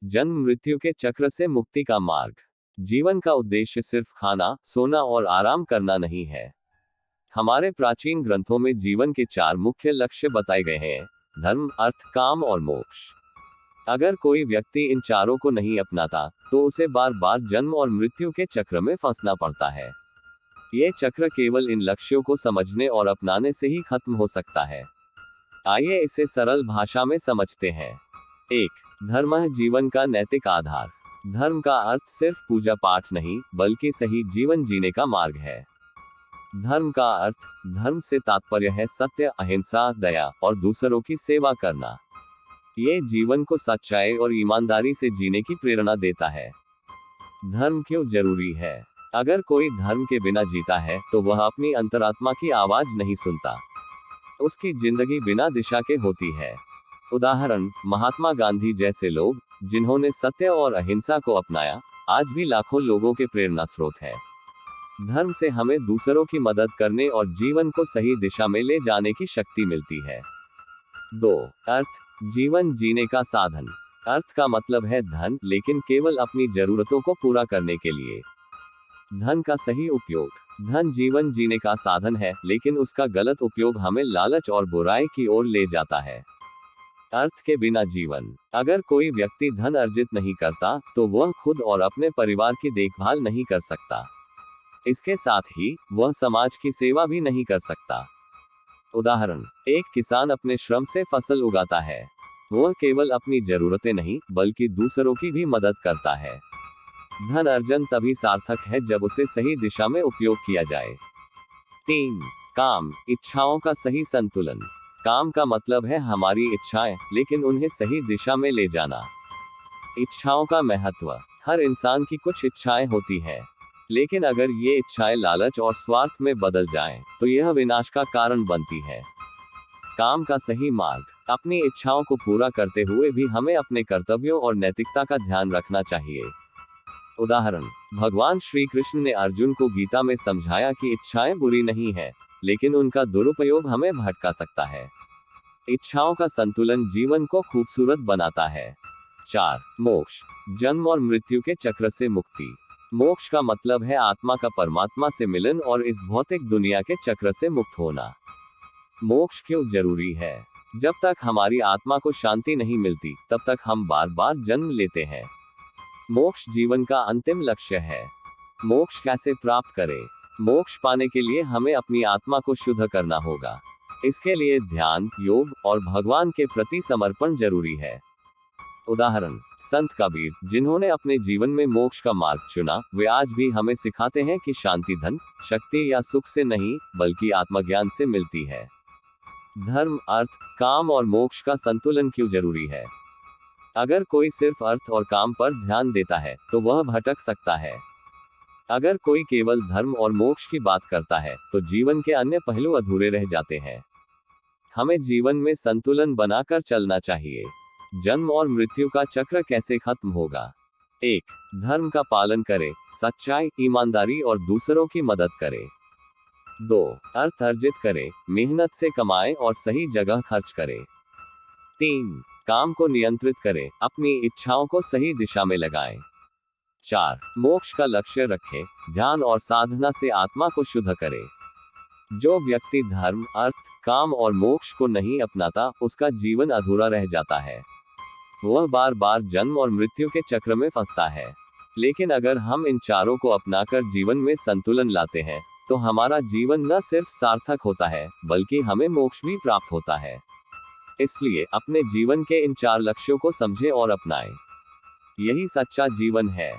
जन्म मृत्यु के चक्र से मुक्ति का मार्ग। जीवन का उद्देश्य सिर्फ खाना, सोना और आराम करना नहीं है। हमारे प्राचीन ग्रंथों में जीवन के 4 मुख्य लक्ष्य बताए गए हैं: धर्म, अर्थ, काम और मोक्ष। अगर कोई व्यक्ति इन चारों को नहीं अपनाता, तो उसे बार बार जन्म और मृत्यु के चक्र में फंसना पड़ता है। ये चक्र केवल इन लक्ष्यों को समझने और अपनाने से ही खत्म हो सकता है। आइए इसे सरल भाषा में समझते हैं। 1. धर्म है जीवन का नैतिक आधार। धर्म का अर्थ सिर्फ पूजा पाठ नहीं, बल्कि सही जीवन जीने का मार्ग है। धर्म का अर्थ, धर्म से तात्पर्य है सत्य, अहिंसा, दया और दूसरों की सेवा करना। ये जीवन को सच्चाई और ईमानदारी से जीने की प्रेरणा देता है। धर्म क्यों जरूरी है? अगर कोई धर्म के बिना जीता है, तो वह अपनी अंतरात्मा की आवाज नहीं सुनता। उसकी जिंदगी बिना दिशा के होती है। उदाहरण, महात्मा गांधी जैसे लोग, जिन्होंने सत्य और अहिंसा को अपनाया, आज भी लाखों लोगों के प्रेरणा स्रोत है। धर्म से हमें दूसरों की मदद करने और जीवन को सही दिशा में ले जाने की शक्ति मिलती है। 2. अर्थ, जीवन जीने का साधन। अर्थ का मतलब है धन, लेकिन केवल अपनी जरूरतों को पूरा करने के लिए। धन का सही उपयोग। धन जीवन जीने का साधन है, लेकिन उसका गलत उपयोग हमें लालच और बुराई की ओर ले जाता है। अर्थ के बिना जीवन। अगर कोई व्यक्ति धन अर्जित नहीं करता, तो वह खुद और अपने परिवार की देखभाल नहीं कर सकता। इसके साथ ही वह समाज की सेवा भी नहीं कर सकता। उदाहरण, एक किसान अपने श्रम से फसल उगाता है। वह केवल अपनी जरूरतें नहीं, बल्कि दूसरों की भी मदद करता है। धन अर्जन तभी सार्थक है जब उसे सही दिशा में उपयोग किया जाए। 3. काम, इच्छाओं का सही संतुलन। काम का मतलब है हमारी इच्छाएं, लेकिन उन्हें सही दिशा में ले जाना। इच्छाओं का महत्व। हर इंसान की कुछ इच्छाएं होती हैं, लेकिन अगर ये इच्छाएं लालच और स्वार्थ में बदल जाएं, तो यह विनाश का कारण बनती है। काम का सही मार्ग। अपनी इच्छाओं को पूरा करते हुए भी हमें अपने कर्तव्यों और नैतिकता का ध्यान रखना चाहिए। उदाहरण, भगवान श्री कृष्ण ने अर्जुन को गीता में समझाया कि इच्छाएं बुरी नहीं है, लेकिन उनका दुरुपयोग हमें भटका सकता है। इच्छाओं का संतुलन जीवन को खूबसूरत बनाता है। 4. मोक्ष, जन्म और मृत्यु के चक्र से मुक्ति। मोक्ष का मतलब है आत्मा का परमात्मा से मिलन और इस भौतिक दुनिया के चक्र से मुक्त होना। मोक्ष क्यों जरूरी है? जब तक हमारी आत्मा को शांति नहीं मिलती, तब तक हम बार बार जन्म लेते हैं। मोक्ष जीवन का अंतिम लक्ष्य है। मोक्ष कैसे प्राप्त करें? मोक्ष पाने के लिए हमें अपनी आत्मा को शुद्ध करना होगा। इसके लिए ध्यान, योग और भगवान के प्रति समर्पण जरूरी है। उदाहरण, संत कबीर, जिन्होंने अपने जीवन में मोक्ष का मार्ग चुना, वे आज भी हमें सिखाते हैं कि शांति धन, शक्ति या सुख से नहीं, बल्कि आत्मज्ञान से मिलती है। धर्म, अर्थ, काम और मोक्ष का संतुलन क्यों जरूरी है? अगर कोई सिर्फ अर्थ और काम पर ध्यान देता है, तो वह भटक सकता है। अगर कोई केवल धर्म और मोक्ष की बात करता है, तो जीवन के अन्य पहलू अधूरे रह जाते हैं। हमें जीवन में संतुलन बनाकर चलना चाहिए। जन्म और मृत्यु का चक्र कैसे खत्म होगा? 1. धर्म का पालन करें, सच्चाई, ईमानदारी और दूसरों की मदद करें। 2. अर्थ अर्जित करें, मेहनत से कमाएं और सही जगह खर्च करें। 3. काम को नियंत्रित करें, अपनी इच्छाओं को सही दिशा में लगाएं। 4. मोक्ष का लक्ष्य रखें, ध्यान और साधना से आत्मा को शुद्ध करें। जो व्यक्ति धर्म, अर्थ, काम और मोक्ष को नहीं अपनाता, उसका जीवन अधूरा रह जाता है। वह बार बार जन्म और मृत्यु के चक्र में फंसता है। लेकिन अगर हम इन चारों को अपनाकर जीवन में संतुलन लाते हैं, तो हमारा जीवन न सिर्फ सार्थक होता है, बल्कि हमें मोक्ष भी प्राप्त होता है। इसलिए अपने जीवन के इन 4 लक्ष्यों को समझें और अपनाएं। यही सच्चा जीवन है।